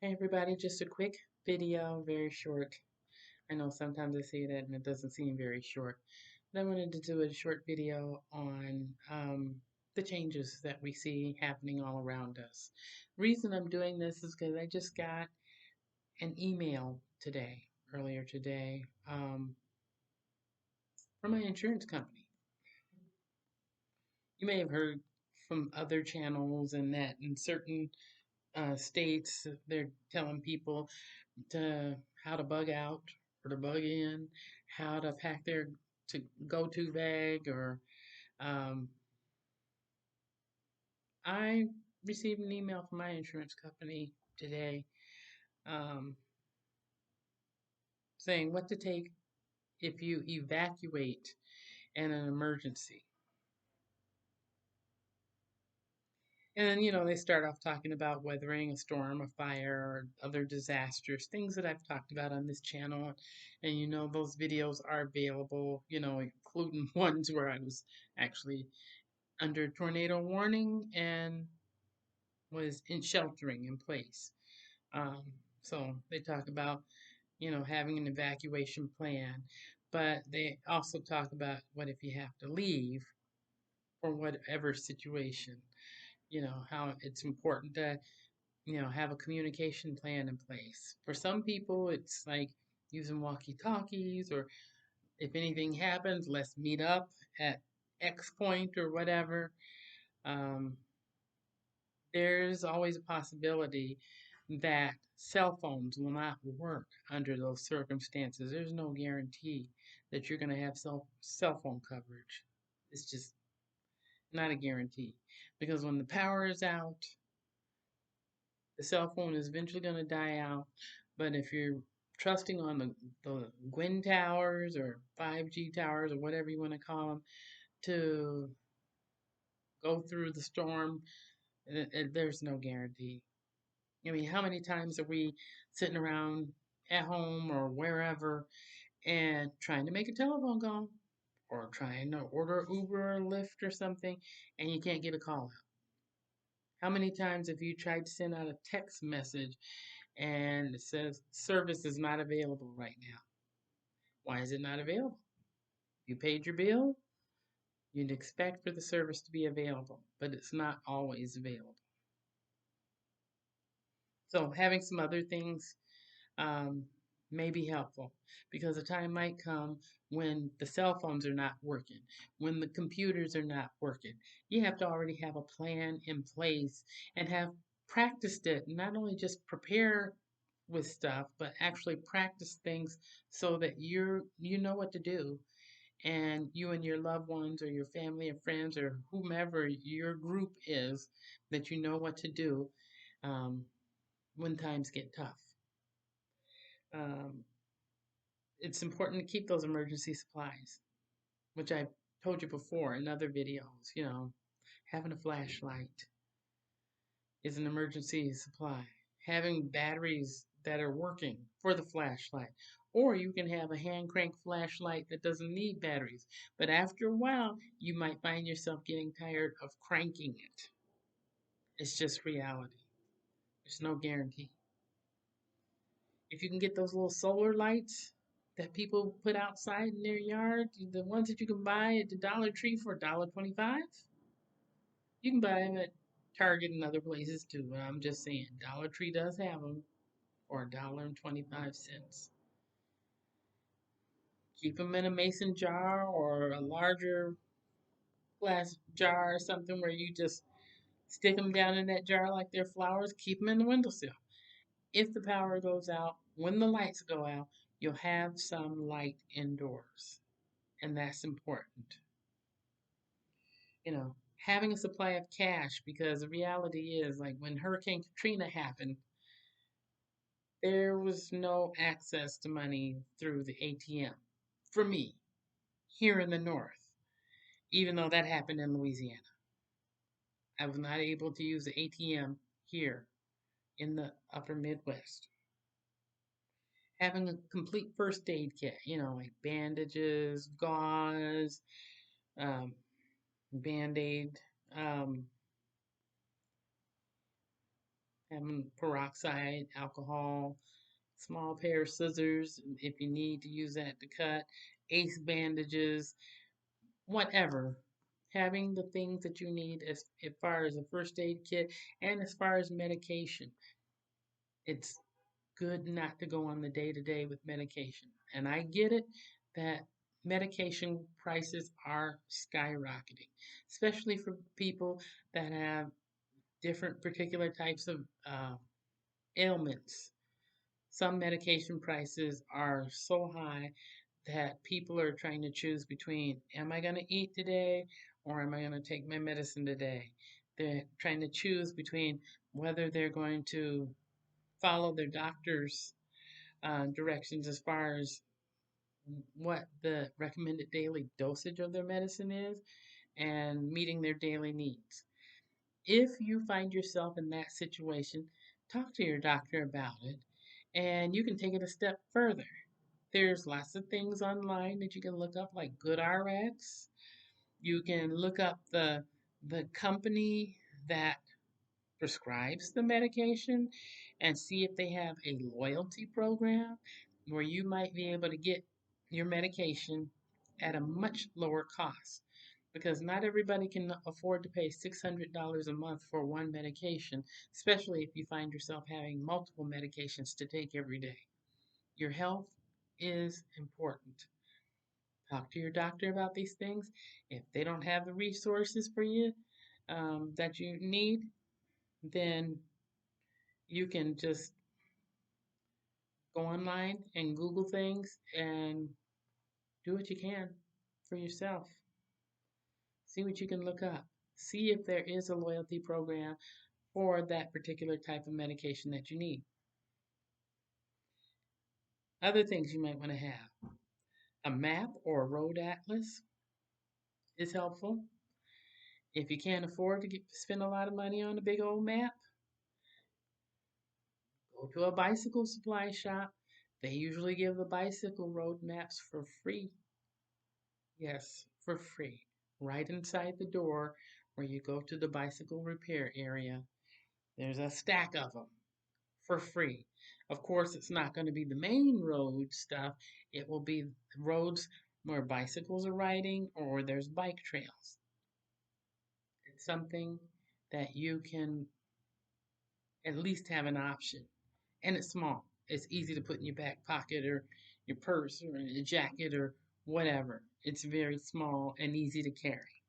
Hey everybody, just a quick video, very short. I know sometimes I say that and it doesn't seem very short, but I wanted to do a short video on the changes that we see happening all around us. Reason I'm doing this is because I just got an email earlier today, from my insurance company. You may have heard from other channels and that in certain states they're telling people to how to bug out or to bug in, how to pack their to go-to bag, or um, I received an email from my insurance company today um, saying what to take if you evacuate in an emergency. And they start off talking about weathering a storm, a fire, or other disasters, things that I've talked about on this channel. And those videos are available, including ones where I was actually under tornado warning and was in sheltering in place. Um, so they talk about, having an evacuation plan, but they also talk about what if you have to leave for whatever situation, how it's important to, have a communication plan in place. For some people, it's like using walkie-talkies, or if anything happens, let's meet up at X point or whatever. Um, there's always a possibility that cell phones will not work under those circumstances. There's no guarantee that you're going to have cell phone coverage. It's just not a guarantee, because when the power is out, the cell phone is eventually going to die out. But if you're trusting on the Gwyn towers or 5G towers or whatever you want to call them to go through the storm, there's no guarantee. I mean, how many times are we sitting around at home or wherever and trying to make a telephone call or trying to order Uber or Lyft or something, and you can't get a call out? How many times have you tried to send out a text message and it says service is not available right now? Why is it not available? You paid your bill, you'd expect for the service to be available, but it's not always available. So having some other things um, may be helpful, because a time might come when the cell phones are not working, when the computers are not working. You have to already have a plan in place and have practiced it, not only just prepare with stuff, but actually practice things so that you know what to do, and you and your loved ones or your family and friends or whomever your group is, that you know what to do um, when times get tough. Um, it's important to keep those emergency supplies, which I've told you before in other videos. Having a flashlight is an emergency supply. Having batteries that are working for the flashlight. Or you can have a hand crank flashlight that doesn't need batteries. But after a while, you might find yourself getting tired of cranking it. It's just reality. There's no guarantee. If you can get those little solar lights that people put outside in their yard, the ones that you can buy at the Dollar Tree for $1.25, you can buy them at Target and other places too. But I'm just saying, Dollar Tree does have them for $1.25. Keep them in a mason jar or a larger glass jar or something where you just stick them down in that jar like they're flowers. Keep them in the windowsill. If the power goes out, when the lights go out, you'll have some light indoors. And that's important. Having a supply of cash, because the reality is, like when Hurricane Katrina happened, there was no access to money through the ATM for me here in the north, even though that happened in Louisiana. I was not able to use the ATM here in the upper Midwest. Having a complete first aid kit, like bandages, gauze, um, band aid, um, having peroxide, alcohol, small pair of scissors if you need to use that to cut, ace bandages, whatever. Having the things that you need as far as a first aid kit and as far as medication. It's good not to go on the day to day with medication. And I get it that medication prices are skyrocketing, especially for people that have different particular types of ailments. Some medication prices are so high that people are trying to choose between am I going to eat today or am I going to take my medicine today? They're trying to choose between whether they're going to follow their doctor's directions as far as what the recommended daily dosage of their medicine is and meeting their daily needs. If you find yourself in that situation, talk to your doctor about it and you can take it a step further. There's lots of things online that you can look up, like GoodRx. You can look up the company that prescribes the medication and see if they have a loyalty program where you might be able to get your medication at a much lower cost because not everybody can afford to pay $600 a month for one medication, especially if you find yourself having multiple medications to take every day. Your health is important. Talk to your doctor about these things. If they don't have the resources for you that you need, then you can just go online and Google things and do what you can for yourself. See what you can look up. See if there is a loyalty program for that particular type of medication that you need. Other things you might want to have. A map or a road atlas is helpful. If you can't afford to spend a lot of money on a big old map, go to a bicycle supply shop. They usually give the bicycle road maps for free. Yes, for free. Right inside the door where you go to the bicycle repair area. There's a stack of them for free. Of course, it's not going to be the main road stuff. It will be roads where bicycles are riding or there's bike trails. It's something that you can at least have an option. And it's small. It's easy to put in your back pocket or your purse or your jacket or whatever. It's very small and easy to carry.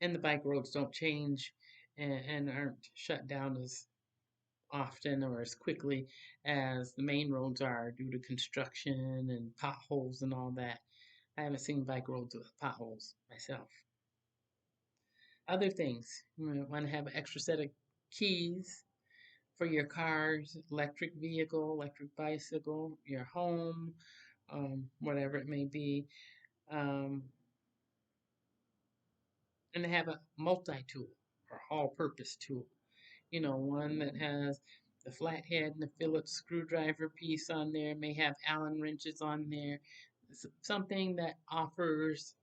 And the bike roads don't change and aren't shut down as often or as quickly as the main roads are due to construction and potholes and all that. I haven't seen bike roads with potholes myself. Other things, you might want to have an extra set of keys for your cars, electric vehicle, electric bicycle, your home, whatever it may be. Um, and they have a multi-tool or all-purpose tool. You know, one that has the flathead and the Phillips screwdriver piece on there, may have Allen wrenches on there. Something that offers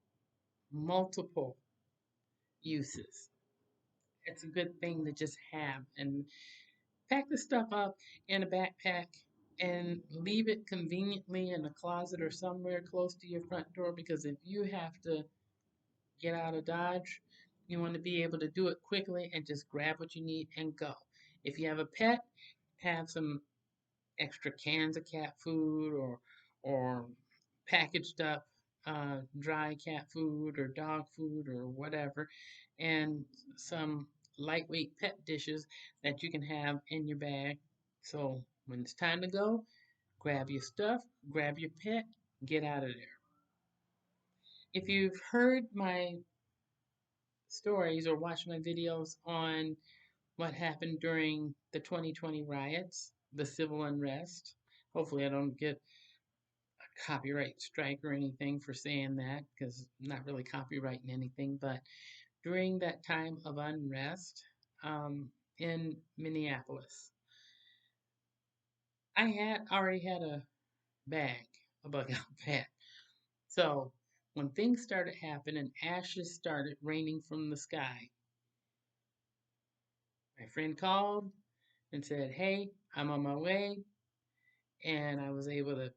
multiple uses. It's a good thing to just have and pack the stuff up in a backpack and leave it conveniently in a closet or somewhere close to your front door because if you have to get out of Dodge, you want to be able to do it quickly and just grab what you need and go. If you have a pet, have some extra cans of cat food or packaged up dry cat food or dog food or whatever, and some lightweight pet dishes that you can have in your bag. So when it's time to go, grab your stuff, grab your pet, get out of there. If you've heard my stories or watched my videos on what happened during the 2020 riots, the civil unrest, hopefully I don't get a copyright strike or anything for saying that because I'm not really copyrighting anything, but during that time of unrest in Minneapolis, I had already had a bag, a bug out bag. So when things started happening, ashes started raining from the sky. My My friend called and said, "Hey, I'm on my way." And I was able to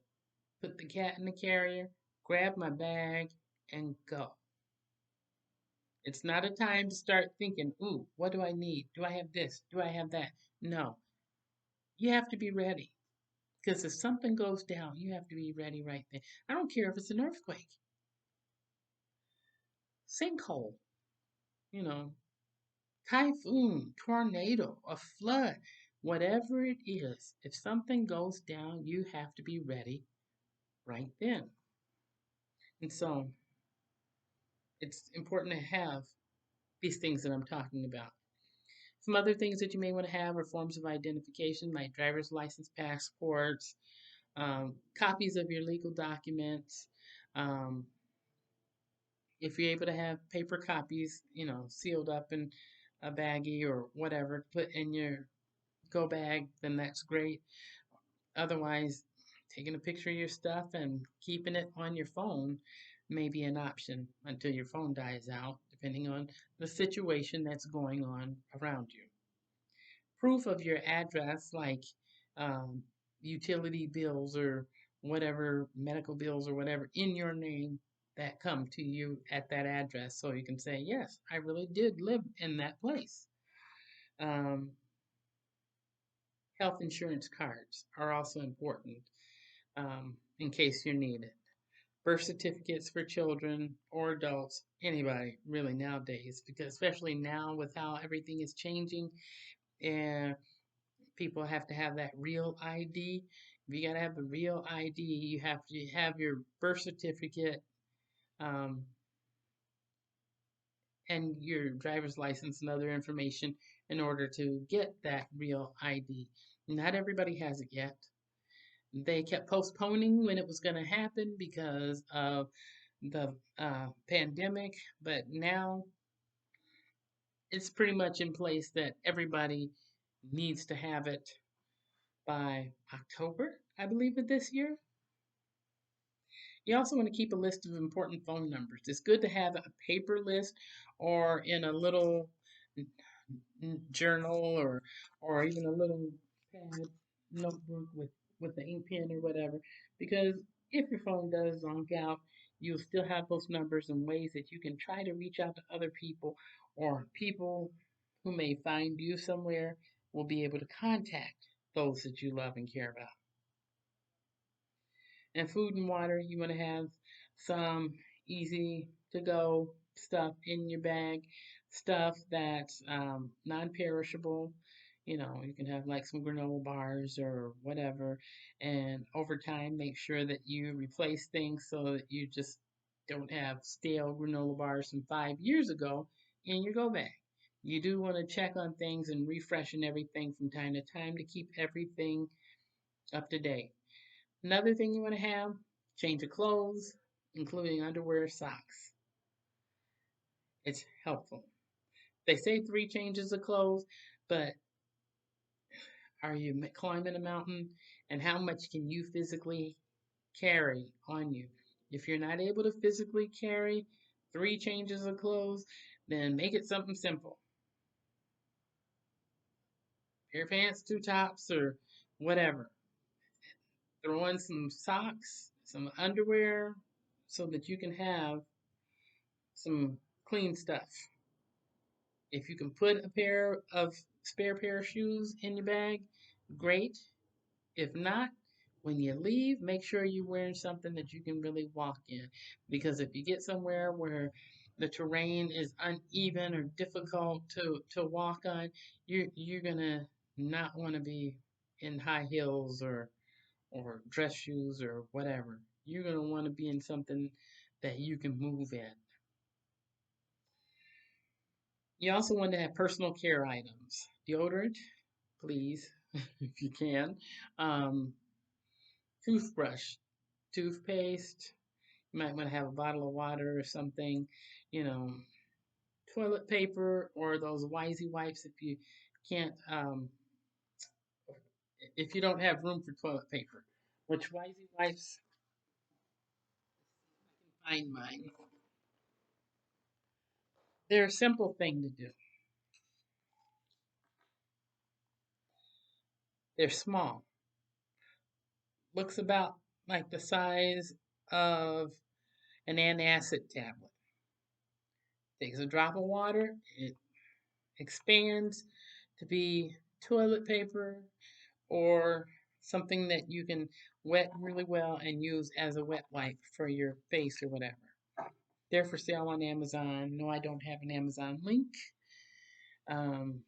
put the cat in the carrier, grab my bag, and go. It's not a time to start thinking, ooh, what do I need? Do I have this? Do I have that? No, you have to be ready. Because if something goes down, you have to be ready right there. I don't care if it's an earthquake, sinkhole, you know, typhoon, tornado, a flood, whatever it is. If something goes down, you have to be ready right then. And so it's important to have these things that I'm talking about. Some other things that you may want to have are forms of identification like driver's license, passports, copies of your legal documents. Um, if you're able to have paper copies, sealed up in a baggie or whatever, put in your go bag, then that's great. Otherwise, taking a picture of your stuff and keeping it on your phone may be an option until your phone dies out, depending on the situation that's going on around you. Proof of your address, like um, utility bills or whatever, medical bills or whatever, in your name that come to you at that address. So you can say, yes, I really did live in that place. Um, Health insurance cards are also important in case you need it. Birth certificates for children or adults, anybody really nowadays, because especially now with how everything is changing and people have to have that real ID. If you got to have the real ID, you have to have your birth certificate um, and your driver's license and other information in order to get that real ID. Not everybody has it yet. They kept postponing when it was going to happen because of the pandemic, but now it's pretty much in place that everybody needs to have it by October, I believe, of this year. You also want to keep a list of important phone numbers. It's good to have a paper list or in a little journal or even a little pad notebook with the ink pen or whatever, because if your phone does zonk out, you'll still have those numbers and ways that you can try to reach out to other people, or people who may find you somewhere will be able to contact those that you love and care about. And food and water, you want to have some easy to go stuff in your bag, stuff that's non perishable. You can have like some granola bars or whatever. And over time, make sure that you replace things so that you just don't have stale granola bars from 5 years ago in your go bag. You do want to check on things and refreshing everything from time to time to keep everything up to date. Another thing you want to have, change of clothes, including underwear, socks. It's helpful. They say 3 changes of clothes, but are you climbing a mountain? And how much can you physically carry on you? If you're not able to physically carry 3 changes of clothes, then make it something simple. Pair of pants, 2 tops, or whatever. Throw in some socks, some underwear, so that you can have some clean stuff. If you can put a pair of spare pair of shoes in your bag, great. If not, when you leave, make sure you're wearing something that you can really walk in. Because if you get somewhere where the terrain is uneven or difficult to walk on, you're gonna not want to be in high heels or dress shoes or whatever. You're gonna want to be in something that you can move in. You also want to have personal care items. Deodorant, please, if you can. Um, Toothbrush, toothpaste. You might want to have a bottle of water or something. You know, toilet paper or those Wisey wipes if you can't, if you don't have room for toilet paper. Which Wisey wipes? I can find mine. They're a simple thing to do. They're small. Looks about like the size of an antacid tablet. Takes a drop of water, it expands to be toilet paper or something that you can wet really well and use as a wet wipe for your face or whatever. They're for sale on Amazon. No, I don't have an Amazon link. Um,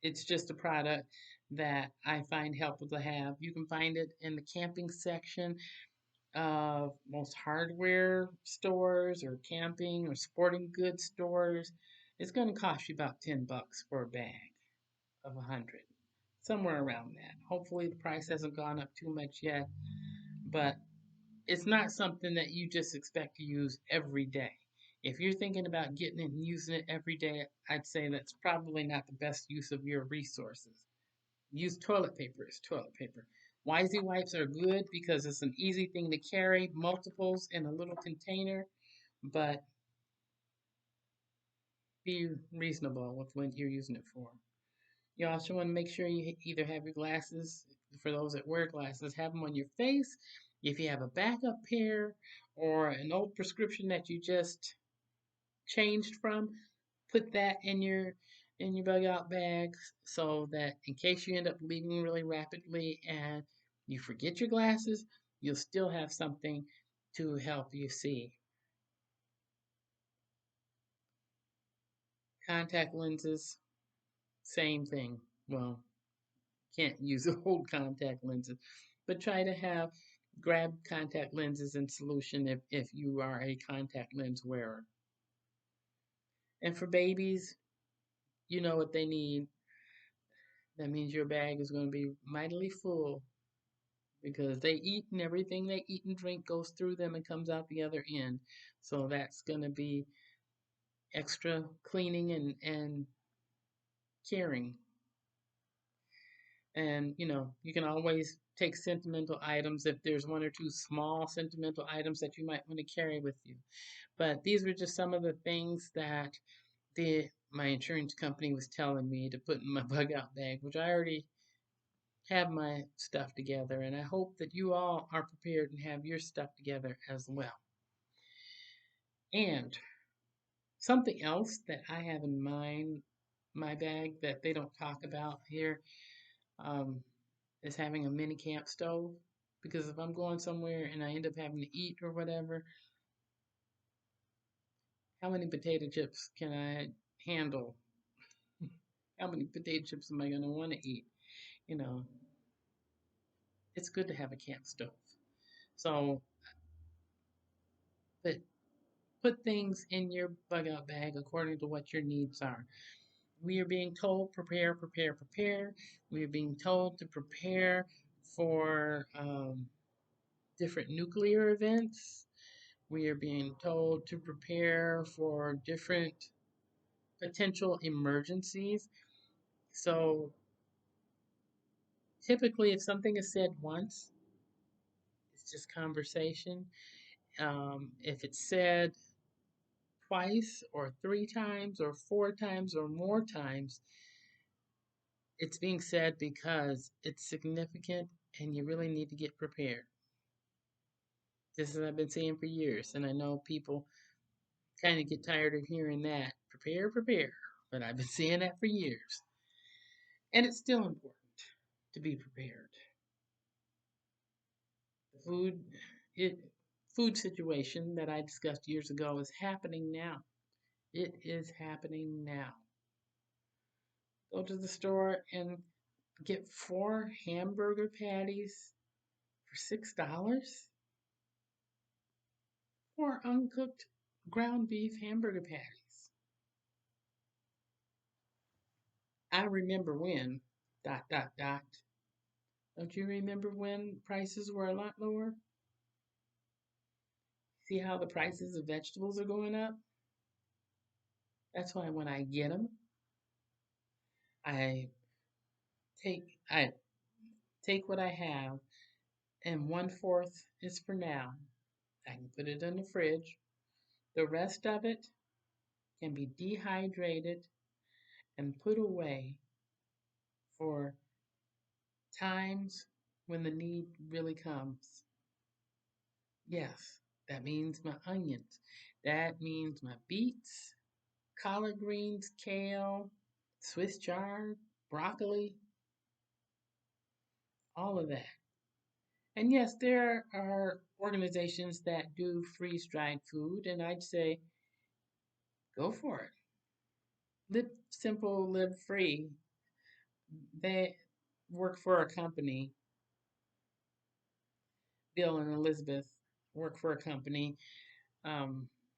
it's just a product that I find helpful to have. You can find it in the camping section of most hardware stores or camping or sporting goods stores. It's going to cost you about $10 for a bag of 100, somewhere around that. Hopefully, the price hasn't gone up too much yet, but it's not something that you just expect to use every day. If you're thinking about getting it and using it every day, I'd say that's probably not the best use of your resources. Use toilet paper as toilet paper. Wisey wipes are good because it's an easy thing to carry, multiples in a little container, but be reasonable with what you're using it for. You also want to make sure you either have your glasses, for those that wear glasses, have them on your face. If you have a backup pair or an old prescription that you just changed from, put that in your bug out bag so that in case you end up leaving really rapidly and you forget your glasses, you'll still have something to help you see. Contact lenses, same thing. Well, can't use old contact lenses, but try to grab contact lenses in solution if you are a contact lens wearer. And for babies, you know what they need. That means your bag is going to be mightily full because they eat and everything they eat and drink goes through them and comes out the other end. So that's going to be extra cleaning and caring. And you can always take sentimental items if there's one or two small sentimental items that you might want to carry with you. But these were just some of the things that my insurance company was telling me to put in my bug out bag, which I already have my stuff together, and I hope that you all are prepared and have your stuff together as well. And something else that I have in my bag that they don't talk about here, um, is having a mini camp stove. Because if I'm going somewhere and I end up having to eat or whatever, how many potato chips can I handle? How many potato chips am I going to want to eat? You know, it's good to have a camp stove. So, but put things in your bug out bag according to what your needs are. We are being told prepare, prepare, prepare. We are being told to prepare for different nuclear events. We are being told to prepare for different potential emergencies. So typically, if something is said once, it's just conversation. If it's said twice or three times or four times or more times, it's being said because it's significant and you really need to get prepared. This is what I've been saying for years, and I know people kind of get tired of hearing that. Prepare, prepare. But I've been saying that for years. And it's still important to be prepared. The it, food situation that I discussed years ago is happening now. It is happening now. Go to the store and get 4 hamburger patties for $6. 4 uncooked ground beef hamburger patties. I remember when, dot, dot, dot. Don't you remember when prices were a lot lower? See how the prices of vegetables are going up? That's why when I get them, I I take what I have, and 1/4 is for now. I can put it in the fridge. The rest of it can be dehydrated and put away for times when the need really comes. Yes, that means my onions. That means my beets, collard greens, kale, Swiss chard, broccoli, all of that. And yes, there are organizations that do freeze dried food, and I'd say go for it. Live simple, live free. They work for a company. Bill and Elizabeth work for a company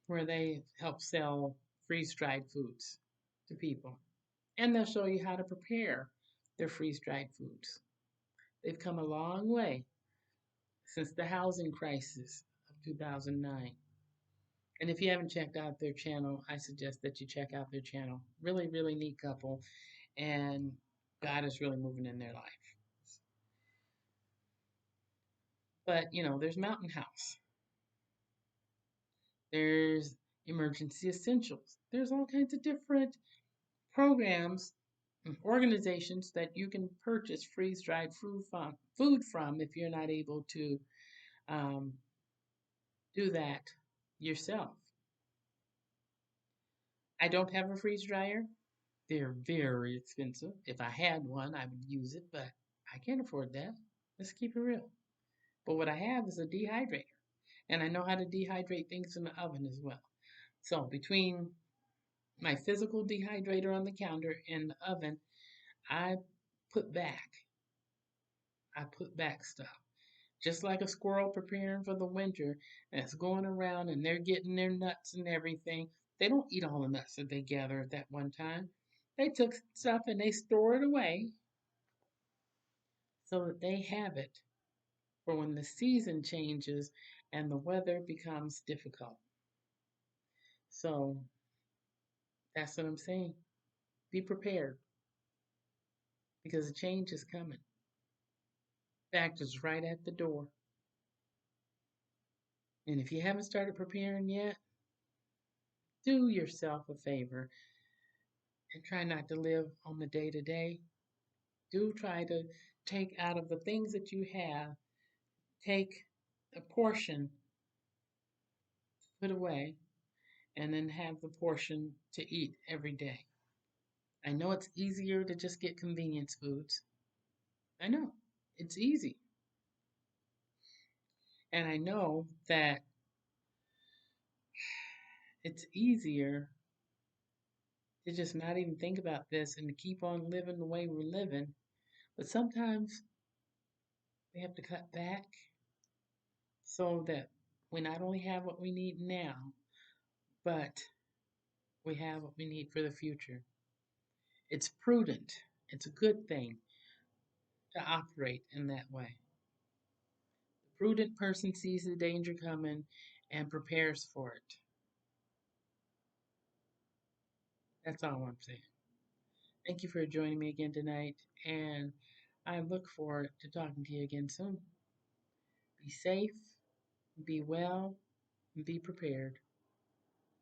where they help sell freeze dried foods to people. And they'll show you how to prepare their freeze dried foods. They've come a long way since the housing crisis of 2009. And if you haven't checked out their channel, I suggest that you check out their channel. Really, really neat couple, and God is really moving in their life. But, there's Mountain House, there's Emergency Essentials, there's all kinds of different programs, organizations that you can purchase freeze dried food from if you're not able to um, do that yourself. I don't have a freeze dryer. They're very expensive. If I had one, I would use it, but I can't afford that. Let's keep it real. But what I have is a dehydrator, and I know how to dehydrate things in the oven as well. So between my physical dehydrator on the counter and the oven, I put back. I put back stuff. Just like a squirrel preparing for the winter that's going around and they're getting their nuts and everything. They don't eat all the nuts that they gather at that one time. They took stuff and they store it away so that they have it for when the season changes and the weather becomes difficult. So that's what I'm saying. Be prepared because the change is coming. Fact is right at the door. And if you haven't started preparing yet, do yourself a favor and try not to live on the day to day. Do try to take out of the things that you have, take a portion, put away, and then have the portion to eat every day. I know it's easier to just get convenience foods. I know it's easy. And I know that it's easier to just not even think about this and to keep on living the way we're living. But sometimes we have to cut back so that we not only have what we need now, but we have what we need for the future. It's prudent, it's a good thing to operate in that way. The prudent person sees the danger coming and prepares for it. That's all I'm saying. Thank you for joining me again tonight, and I look forward to talking to you again soon. Be safe, be well, and be prepared.